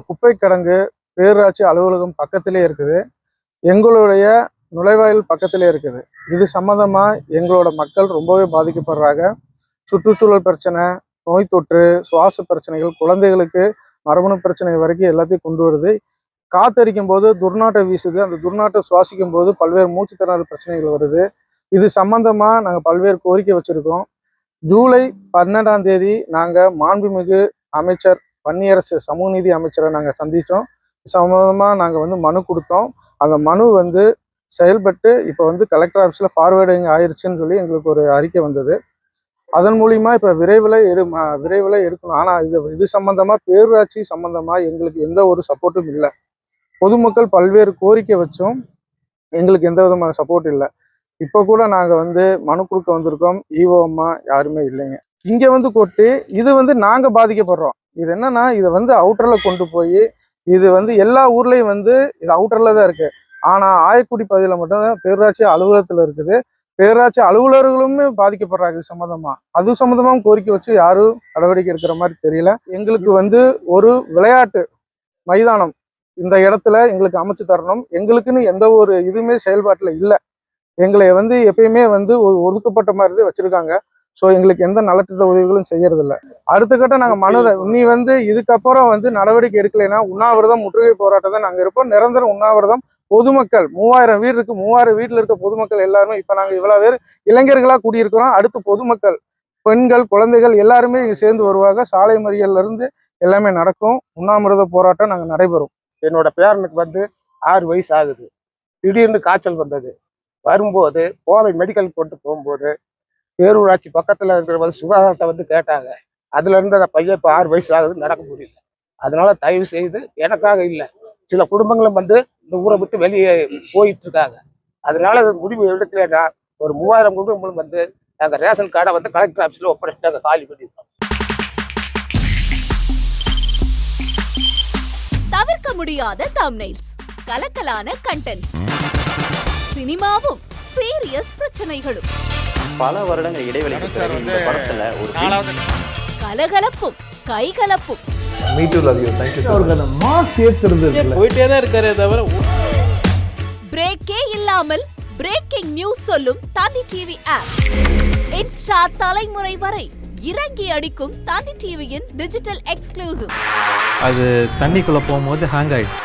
குப்பை கிடங்கு பேரூராட்சி அலுவலகம் பக்கத்திலே இருக்குது. எங்களுடைய நுழைவாயில் பக்கத்திலே இருக்குது. இது சம்பந்தமா எங்களோட மக்கள் ரொம்பவே பாதிக்கப்படுறாங்க. சுற்றுச்சூழல் பிரச்சனை, நோய் தொற்று, சுவாச பிரச்சனைகள், குழந்தைகளுக்கு மரபணு பிரச்சனை வரைக்கும் எல்லாத்தையும் கொண்டு வருது. காத்தடிக்கும் போது துர்நாற்றம் வீசுது. அந்த துர்நாற்றம் சுவாசிக்கும் போது பல்வேறு மூச்சு திணறல் பிரச்சனைகள் வருது. இது சம்பந்தமா நாங்கள் பல்வேறு கோரிக்கை வச்சிருக்கோம். ஜூலை 12ஆம் தேதி நாங்கள் மாண்புமிகு அமைச்சர் வன்னியரசு சமூக நீதி அமைச்சரை நாங்கள் சந்தித்தோம். சம்பந்தமாக நாங்கள் மனு கொடுத்தோம். அந்த மனு செயல்பட்டு இப்போ கலெக்டர் ஆஃபீஸில் ஃபார்வேர்டிங் ஆயிடுச்சுன்னு சொல்லி எங்களுக்கு ஒரு அறிக்கை வந்தது. அதன் மூலிமா இப்போ விரைவில் எடுக்கணும். ஆனால் இது சம்பந்தமாக பேரூராட்சி சம்பந்தமாக எங்களுக்கு எந்த ஒரு சப்போர்ட்டும் இல்லை. பொதுமக்கள் பல்வேறு கோரிக்கை வச்சும் எங்களுக்கு எந்த விதமான சப்போர்ட் இல்லை. இப்போ கூட நாங்கள் மனு கொடுக்க வந்திருக்கோம். ஈஓ அம்மா யாருமே இல்லைங்க. இங்கே கொட்டி இது நாங்கள் பாதிக்கப்படுறோம். இது என்னன்னா இதை அவுட்டரில் கொண்டு போய் இது எல்லா ஊர்லேயும் இது அவுட்டரில் தான் இருக்குது. ஆனால் ஆயக்குடி பகுதியில் மட்டும்தான் பேரூராட்சி அலுவலகத்தில் இருக்குது. பேரூராட்சி அலுவலர்களுமே பாதிக்கப்படுறாங்க. இது சம்மந்தமாக அது சம்மந்தமாக கோரிக்கை வச்சு யாரும் நடவடிக்கை எடுக்கிற மாதிரி தெரியல. எங்களுக்கு ஒரு விளையாட்டு மைதானம் இந்த இடத்துல எங்களுக்கு அமைச்சு தரணும். எங்களுக்குன்னு எந்த ஒரு இதுவுமே செயல்பாட்டில் இல்லை. எங்களை எப்பயுமே ஒரு ஒதுக்கப்பட்ட மாதிரி தான் வச்சிருக்காங்க. ஸோ எங்களுக்கு எந்த நலத்திட்ட உதவிகளும் செய்யறதில்ல. அடுத்த கட்டம் நாங்கள் மனுதை நீ இதுக்கப்புறம் நடவடிக்கை எடுக்கலைன்னா உண்ணாவிரதம், முற்றுகை போராட்டம் தான் நாங்கள் இருப்போம். நிரந்தரம் உண்ணாவிரதம். பொதுமக்கள் 3000 வீடு இருக்கு. 3000 வீட்டில் இருக்க பொதுமக்கள் எல்லாருமே இப்போ நாங்கள் இவ்வளோ பேர் இளைஞர்களாக கூடியிருக்கிறோம். அடுத்து பொதுமக்கள், பெண்கள், குழந்தைகள் எல்லாருமே இங்கே சேர்ந்து வருவாங்க. சாலை மறியல்ல இருந்து எல்லாமே நடக்கும். உண்ணாவிரத போராட்டம் நாங்கள் நடைபெறும். என்னோட பேரனுக்கு 6 வயசு ஆகுது. திடீர்னு காய்ச்சல் வந்தது. வரும்போது கோவை மெடிக்கல் கொண்டு போகும்போது பேரூராட்சி பக்கத்தில் இருக்கிற சுகாதாரத்தை கேட்டாங்க. அதுல இருந்து அந்த பையன் இப்போ 6 வயசு ஆகுது, நடக்க முடியல. அதனால தயவு செய்து எனக்காக இல்லை, சில குடும்பங்களும் இந்த ஊரை விட்டு வெளியே போயிட்டு இருக்காங்க. அதனால முடிவு எடுக்கலைன்னா ஒரு 3000 குடும்பங்களும் நாங்கள் ரேஷன் கார்டை கலெக்டர் ஆஃபீஸில் ஒப்படைச்சு நாங்கள் காலி பண்ணியிருக்கோம். தவிர்க்க முடியாத தம்ப்நெயில்ஸ், கலக்கலான கண்டென்ட்ஸ், சினிமாவும் சீரியஸ் பிரச்சனைகளும், பல வருடங்கள் இடைவெளிக்கு பிறகு இந்த படத்துல ஒரு கலகலப்பும் கைகலப்பும் போயிட்டே தான் இருக்காரே தவிர பிரேக்கே இல்லாமல் பிரேக்கிங் நியூஸ் சொல்லும் தந்தி டிவி ஆப். இன்ஸ்டா தலைமுறை வரை இறங்கி அடிக்கும் தந்தி டிவியின் டிஜிட்டல் எக்ஸ்க்ளூசிவ். அது தண்ணிக்குள்ள போகும்போது ஹேங் ஆயிடுச்சு.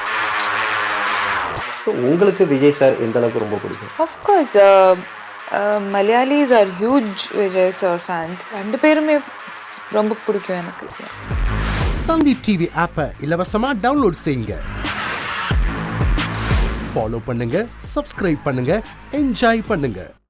உங்களுக்கு விஜய் சார் எந்த அளவுக்கு ரொம்ப பிடிக்கும்? Of course, Malayalis are huge Vijay sir fans. ரெண்டு பேருமே ரொம்ப பிடிக்கும் எனக்கு. தந்தி டிவி ஆப்பை இலவசமா டவுன்லோட் செய்யுங்க. ஃபாலோ பண்ணுங்க, சப்ஸ்கிரைப் பண்ணுங்க, என்ஜாய் பண்ணுங்க.